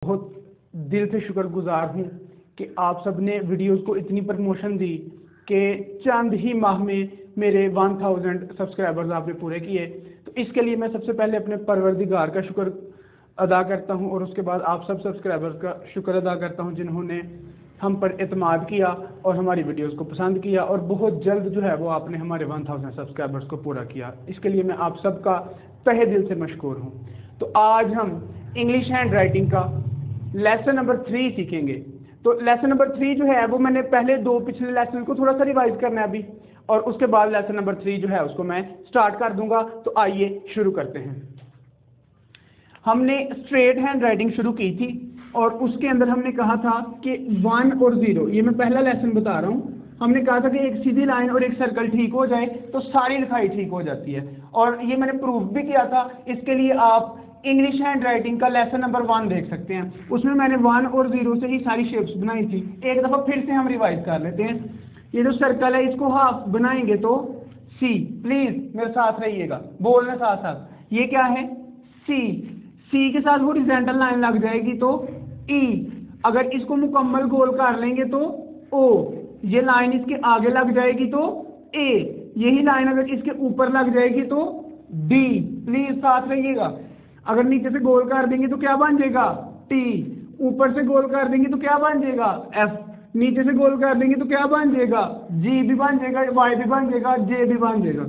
बहुत दिल से शुक्रगुजार हूँ कि आप सब ने वीडियोस को इतनी प्रमोशन दी कि चंद ही माह में मेरे 1000 सब्सक्राइबर्स आपने पूरे किए। तो इसके लिए मैं सबसे पहले अपने परवरदिगार का शुक्र अदा करता हूँ और उसके बाद आप सब सब्सक्राइबर्स का शुक्र अदा करता हूँ जिन्होंने हम पर एतमाद किया और हमारी वीडियोस को पसंद किया और बहुत जल्द जो है वो आपने हमारे 1000 सब्सक्राइबर्स को पूरा किया। इसके लिए मैं आप सबका तहे दिल से मशकूर हूँ। तो आज हम इंग्लिश हैंड राइटिंग का लेसन नंबर 3 सीखेंगे। तो लेसन नंबर 3 जो है वो मैंने पहले दो पिछले लेसन को थोड़ा सा रिवाइज करना है अभी, और उसके बाद लेसन नंबर 3 जो है उसको मैं स्टार्ट कर दूंगा। तो आइए शुरू करते हैं। हमने स्ट्रेट हैंड राइटिंग शुरू की थी और उसके अंदर हमने कहा था कि 1 और 0, ये मैं पहला लेसन बता रहा हूँ। हमने कहा था कि एक सीधी लाइन और एक सर्कल ठीक हो जाए तो सारी लिखाई ठीक हो जाती है, और ये मैंने प्रूफ भी किया था। इसके लिए आप इंग्लिश हैंड राइटिंग का लेसन नंबर 1 देख सकते हैं, उसमें मैंने 1 और 0 से ही सारी शेप्स बनाई थी। एक दफ़ा फिर से हम रिवाइज कर लेते हैं। ये जो सर्कल है इसको हाफ बनाएंगे तो सी, प्लीज मेरे साथ रहिएगा, बोलने साथ साथ। ये क्या है? सी। सी के साथ हॉरिजॉन्टल लाइन लग जाएगी तो ई। अगर इसको मुकम्मल गोल कर लेंगे तो ओ। ये लाइन इसके आगे लग जाएगी तो ए। यही लाइन अगर इसके ऊपर लग जाएगी तो डी। प्लीज साथ रहिएगा। अगर नीचे से गोल कर देंगे तो क्या बन जाएगा? टी। ऊपर से गोल कर देंगे तो क्या बन जाएगा? एफ। नीचे से गोल कर देंगे तो क्या बन जाएगा? जी भी बन जाएगा, वाई भी बन जाएगा, जे भी बन जाएगा।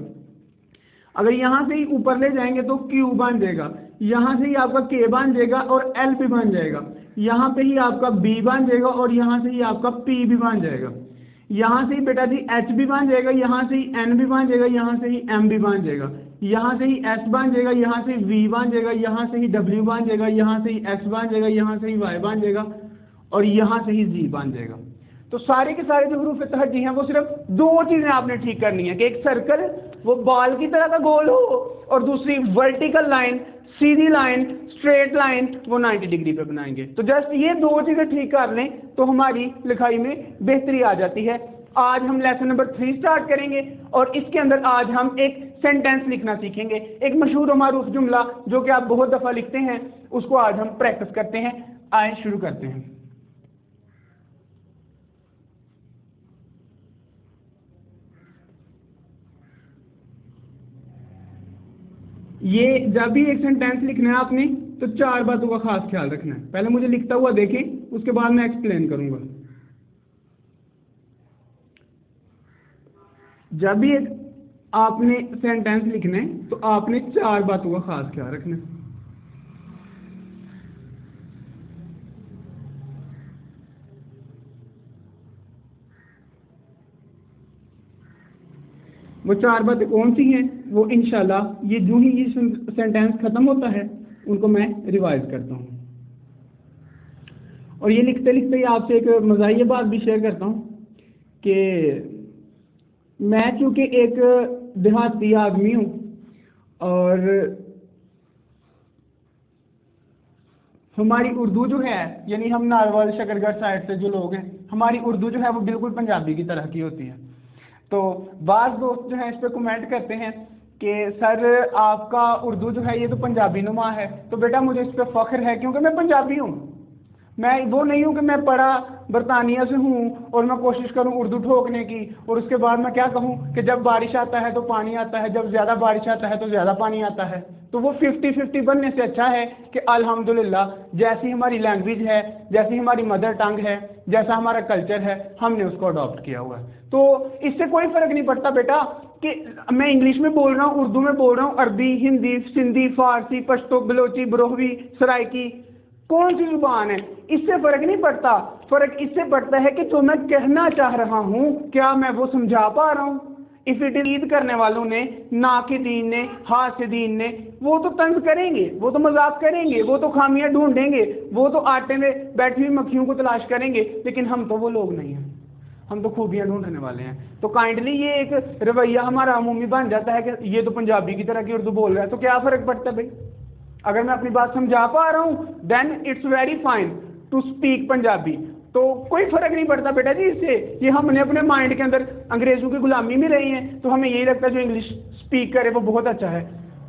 अगर यहाँ से ही ऊपर ले जाएंगे तो क्यू बन जाएगा, यहाँ से ही आपका के बन जाएगा और एल भी बन जाएगा, यहाँ पे ही आपका बी बन जाएगा और यहाँ से ही आपका पी भी बन जाएगा, यहाँ से ही बेटा जी एच भी बन जाएगा, यहाँ से ही एन भी बन जाएगा, यहाँ से ही एम भी बन जाएगा, यहाँ से ही एस बन जाएगा, यहाँ से वी बन जाएगा, यहाँ से ही डब्ल्यू बन जाएगा, यहाँ से ही एक्स बन जाएगा, यहाँ से ही वाई बन जाएगा और यहाँ से ही जी बन जाएगा। तो सारे के सारे जो हरूफ तहज्जी हैं वो सिर्फ दो चीज़ें आपने ठीक करनी है कि एक सर्कल वो बॉल की तरह का गोल हो और दूसरी वर्टिकल लाइन, सीधी लाइन, स्ट्रेट लाइन वो 90 डिग्री पे बनाएंगे। तो जस्ट ये दो चीज़ें ठीक कर लें तो हमारी लिखाई में बेहतरी आ जाती है। आज हम लेसन नंबर 3 स्टार्ट करेंगे और इसके अंदर आज हम एक सेंटेंस लिखना सीखेंगे। एक मशहूर और मारूफ जुमला जो कि आप बहुत दफ़ा लिखते हैं उसको आज हम प्रैक्टिस करते हैं। आए शुरू करते हैं। ये जब भी एक सेंटेंस लिखना है आपने तो 4 बातों का खास ख्याल रखना है। पहले मुझे लिखता हुआ देखें, उसके बाद मैं एक्सप्लेन करूंगा। जब भी एक आपने सेंटेंस लिखना है तो आपने 4 बातों का खास ख्याल रखना है। वो 4 बातें कौन सी हैं वो इंशाल्लाह ये जो ही ये सेंटेंस खत्म होता है उनको मैं रिवाइज करता हूँ। और ये लिखते लिखते ही आपसे एक मज़ाहिया बात भी शेयर करता हूँ कि मैं चूँकि एक देहाती आदमी हूँ और हमारी उर्दू जो है यानी हम नारवल शकरगढ़ साइड से जो लोग हैं हमारी उर्दू जो है वो बिल्कुल पंजाबी की तरह की होती है। तो बाज़ दोस्त जो हैं इस पर कमेंट करते हैं कि सर आपका उर्दू जो है ये तो पंजाबी नुमा है। तो बेटा मुझे इस पर फ़ख्र है क्योंकि मैं पंजाबी हूँ। मैं वो नहीं हूँ कि मैं पढ़ा बरतानिया से हूँ और मैं कोशिश करूँ उर्दू ठोकने की और उसके बाद मैं क्या कहूँ कि जब बारिश आता है तो पानी आता है, जब ज़्यादा बारिश आता है तो ज़्यादा पानी आता है। तो वो 50-50 बनने से अच्छा है कि अल्हम्दुलिल्लाह जैसी हमारी लैंग्वेज है, जैसी हमारी मदर टंग है, जैसा हमारा कल्चर है हमने उसको अडॉप्ट किया हुआ है। तो इससे कोई फ़र्क नहीं पड़ता बेटा कि मैं इंग्लिश में बोल रहा हूँ, उर्दू में बोल रहा हूँ, अरबी, हिंदी, सिंधी, फारसी, पश्तो, बलोची, बरोहवी, सराइकी, कौन सी जुबान है, इससे फ़र्क नहीं पड़ता। फ़र्क इससे पड़ता है कि जो मैं कहना चाह रहा हूँ क्या मैं वो समझा पा रहा हूँ। इफ़ इट ईद करने वालों ने, नाकिदीन ने, हासिदीन ने वो तो तंज करेंगे, वो तो मजाक करेंगे, वो तो खामियां ढूंढेंगे, वो तो आटे में बैठी हुई मक्खियों को तलाश करेंगे, लेकिन हम तो वो लोग नहीं हैं, हम तो खूबियाँ ढूंढने वाले हैं। तो काइंडली ये एक रवैया हमारा अमूमी बन जाता है कि ये तो पंजाबी की तरह की उर्दू बोल रहा है, तो क्या फ़र्क पड़ता है भाई। अगर मैं अपनी बात समझा पा रहा हूँ then it's very fine to speak Punjabi. तो कोई फ़र्क नहीं पड़ता बेटा जी इससे। ये हमने अपने माइंड के अंदर अंग्रेज़ों की गुलामी में रहे हैं तो हमें यही लगता है जो इंग्लिश स्पीक करे वो बहुत अच्छा है।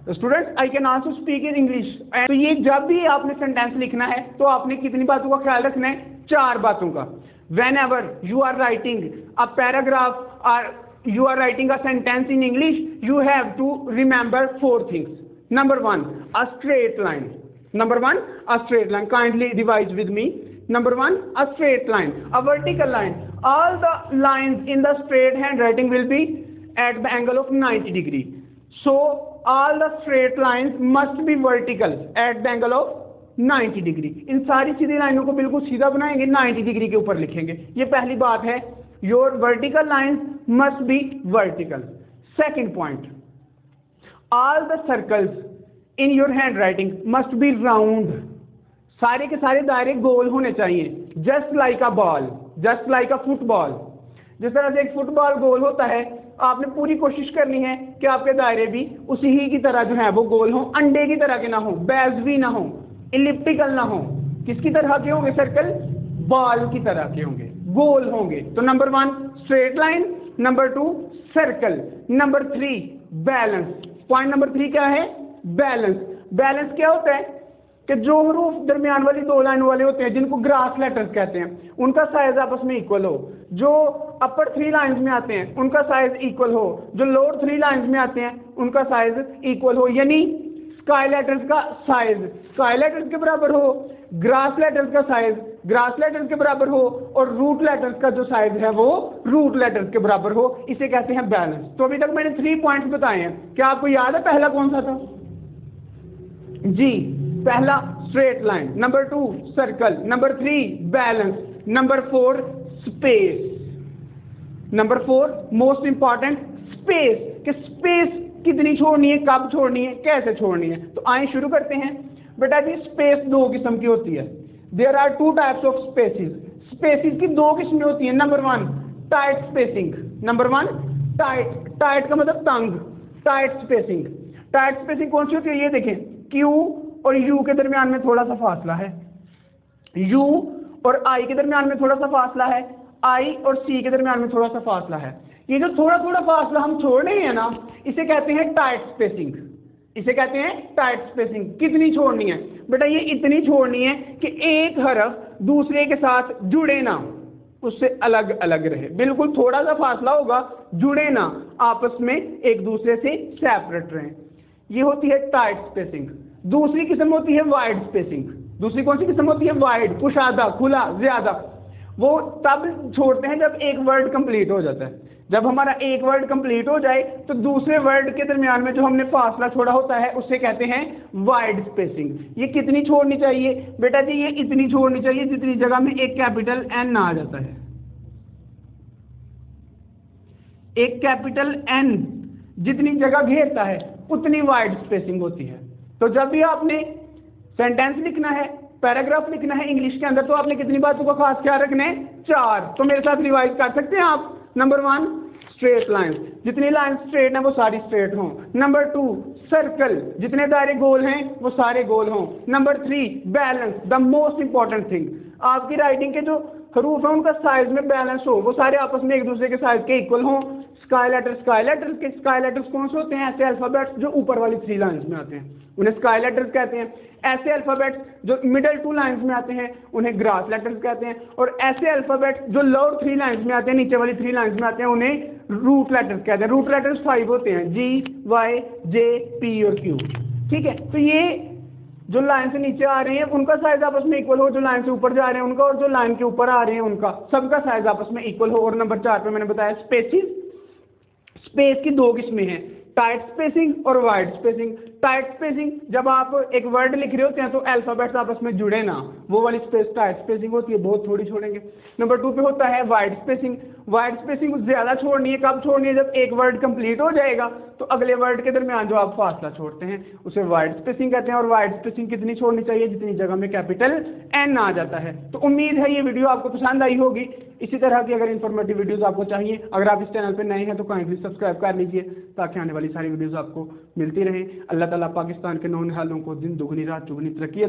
Students I can also speak in English. तो ये जब भी आपने सेंटेंस लिखना है तो आपने कितनी बातों का ख्याल रखना है? 4 बातों का। Whenever you are writing a paragraph or you are writing a sentence in English, you have to remember 4 things. Number 1, a straight line. Number 1, a straight line. Kindly revise with me. Number 1, a straight line, a vertical line. All the lines in the straight handwriting will be at the angle of 90 degree. So all the straight lines must be vertical at the angle of 90 degree. इन सारी सीधी लाइनों को बिल्कुल सीधा बनाएंगे, 90 degree के ऊपर लिखेंगे। ये पहली बात है, your vertical lines must be vertical. Second point, all the circles in your hand writing must be round. सारे के सारे दायरे गोल होने चाहिए, just like a ball, just like a football. जिस तरह से एक फुटबॉल गोल होता है, आपने पूरी कोशिश करनी है कि आपके दायरे भी उसी ही की तरह जो है वो गोल हो, अंडे की तरह के ना हो, बैज भी ना हो, इलिप्टिकल ना हो। किसकी तरह के होंगे सर्कल? बॉल की तरह के होंगे, गोल होंगे। तो number 1 straight line, number 2 circle, number 3 balance. Point number 3 क्या है? बैलेंस। बैलेंस क्या होता है कि जो हरूफ दरमियान वाली 2 लाइन वाले होते हैं, जिनको ग्रास लेटर्स कहते हैं, उनका साइज आपस में इक्वल हो। जो अपर 3 लाइंस में आते हैं उनका साइज इक्वल हो, जो लोअर 3 लाइंस में आते हैं उनका साइज इक्वल हो। यानी स्काई लेटर्स का साइज स्काई लेटर्स के बराबर हो, ग्रास लेटर्स का साइज ग्रास लेटर्स के बराबर हो, और रूट लेटर्स का जो साइज है वो रूट लेटर्स के बराबर हो। इसे कहते हैं बैलेंस। तो अभी तक मैंने 3 पॉइंट्स बताए हैं। क्या आपको याद है पहला कौन सा था? जी, पहला straight line, number 2 circle, number 3 balance, number 4 space. Number 4 most important space, कि स्पेस कितनी छोड़नी है, कब छोड़नी है, कैसे छोड़नी है। तो आइए शुरू करते हैं। बेटा जी, स्पेस 2 किस्म की होती है। There are 2 types of spaces. Spaces की 2 किस्में होती हैं। Number 1 tight spacing. Number 1 tight, tight का मतलब तंग, टाइट स्पेसिंग। टाइट स्पेसिंग कौन सी होती है? ये देखें, Q और U के दरमियान में थोड़ा सा फासला है, U और I के दरमियान में थोड़ा सा फासला है, I और C के दरमियान में थोड़ा सा फासला है। ये जो थोड़ा थोड़ा फासला हम छोड़ रहे हैं ना, इसे कहते हैं टाइट स्पेसिंग। इसे कहते हैं टाइट स्पेसिंग। कितनी छोड़नी है? बेटा ये इतनी छोड़नी है कि एक हरफ दूसरे के साथ जुड़े ना, उससे अलग अलग रहे। बिल्कुल थोड़ा सा फासला होगा, जुड़े ना, आपस में एक दूसरे से सेपरेट रहे। ये होती है टाइट स्पेसिंग। दूसरी किस्म होती है वाइड स्पेसिंग। दूसरी कौन सी किस्म होती है? वाइड, कुशादा, खुला, ज्यादा। वो तब छोड़ते हैं जब एक वर्ड कंप्लीट हो जाता है। जब हमारा एक वर्ड कंप्लीट हो जाए तो दूसरे वर्ड के दरमियान में जो हमने फासला छोड़ा होता है उसे कहते हैं वाइड स्पेसिंग। ये कितनी छोड़नी चाहिए? बेटा जी ये इतनी छोड़नी चाहिए जितनी जगह में एक कैपिटल N आ जाता है। एक कैपिटल N जितनी जगह घेरता है उतनी वाइड स्पेसिंग होती है। तो जब भी आपने सेंटेंस लिखना है, पैराग्राफ लिखना है इंग्लिश के अंदर, तो आपने कितनी बातों का खास ख्याल रखना है? 4। तो मेरे साथ रिवाइज कर सकते हैं आप। नंबर 1 स्ट्रेट लाइन, जितनी लाइन स्ट्रेट हैं वो सारी स्ट्रेट हों। नंबर 2 सर्कल, जितने दायरे गोल हैं वो सारे गोल हों। Number 3 balance, the most important thing, आपकी राइटिंग के जो हरूफ हैं उनका साइज में बैलेंस हो, वो सारे आपस में एक दूसरे के साइज के इक्वल हों। स्काई लेटर्स के स्काई लेटर्स कौन से होते हैं? ऐसे अल्फाबेट्स जो ऊपर वाली 3 लाइंस में आते हैं उन्हें स्काई लेटर्स कहते हैं। ऐसे अल्फाबेट्स जो मिडिल 2 लाइंस में आते हैं उन्हें ग्रास लेटर्स कहते हैं। और ऐसे अल्फाबेट्स जो लोअर 3 लाइंस में आते हैं, नीचे वाली 3 लाइंस में आते हैं, उन्हें रूट लेटर्स कहते हैं। रूट लेटर्स 5 होते हैं, G, Y, J, P और Q। ठीक है, तो ये जो लाइन से नीचे आ रहे हैं उनका साइज आपस में इक्वल हो, जो लाइन से ऊपर जा रहे हैं उनका, और जो लाइन के ऊपर आ रहे हैं उनका, सबका साइज आपस में इक्वल हो। और नंबर 4 पे मैंने बताया स्पेसिस। स्पेस की 2 किस्में हैं, टाइट स्पेसिंग और वाइड स्पेसिंग। टाइट स्पेसिंग जब आप एक वर्ड लिख रहे होते हैं तो अल्फाबेट्स आपस में जुड़े ना, वो वाली स्पेस टाइट स्पेसिंग होती है, बहुत थोड़ी छोड़ेंगे। नंबर 2 पे होता है वाइड स्पेसिंग। वाइड स्पेसिंग ज्यादा छोड़नी है, कब छोड़नी है? जब एक वर्ड कंप्लीट हो जाएगा तो अगले वर्ड के दरमियान जो आप फासला छोड़ते हैं उसे वाइड स्पेसिंग कहते हैं। और वाइड स्पेसिंग कितनी छोड़नी चाहिए? जितनी जगह में कैपिटल N आ जाता है। तो उम्मीद है ये वीडियो आपको पसंद आई होगी। इसी तरह की अगर इन्फॉर्मेटिव वीडियोस आपको चाहिए, अगर आप इस चैनल पर नए हैं तो काइंडली सब्सक्राइब कर लीजिए ताकि आने वाली सारी वीडियोस आपको मिलती रहें। अल्लाह ताला पाकिस्तान के नौनिहालों को दिन दुगनी रात चुगनी तरक्की